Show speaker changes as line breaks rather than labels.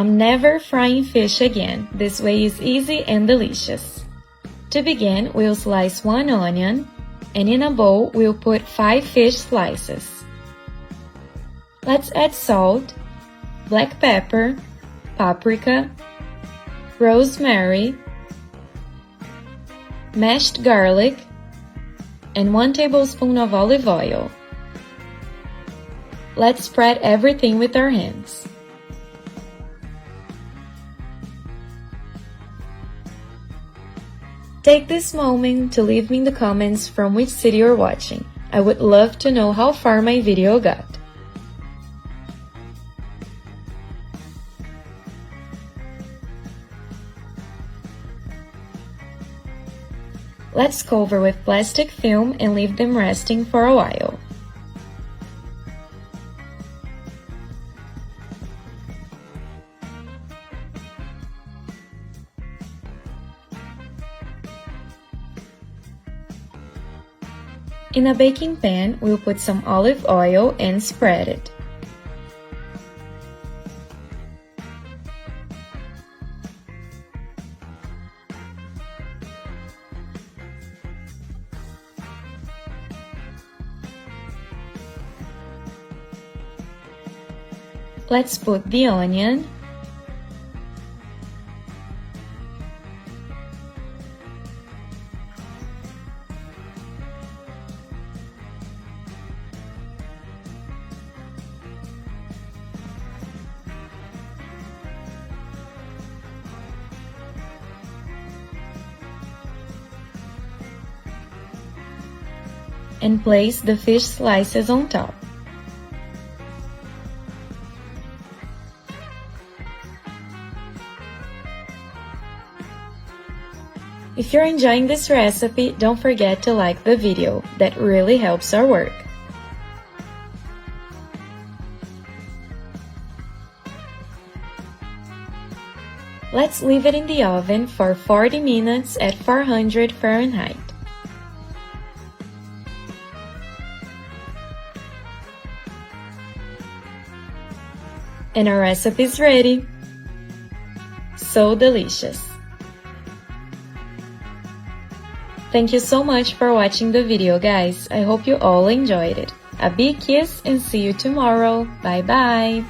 I'm never frying fish again. This way is easy and delicious. To begin, we'll slice 1 onion, and in a bowl, we'll put 5 fish slices. Let's add salt, black pepper, paprika, rosemary, mashed garlic, and 1 tablespoon of olive oil. Let's spread everything with our hands. Take this moment to leave me in the comments from which city you're watching. I would love to know how far my video got. Let's cover with plastic film and leave them resting for a while. In a baking pan, we'll put some olive oil and spread it. Let's put the onion, and place the fish slices on top. If you're enjoying this recipe, don't forget to like the video. That really helps our work. Let's leave it in the oven for 40 minutes at 400 Fahrenheit. And our recipe is ready. So delicious! Thank you so much for watching the video, guys. I hope you all enjoyed it. A big kiss and see you tomorrow. Bye bye!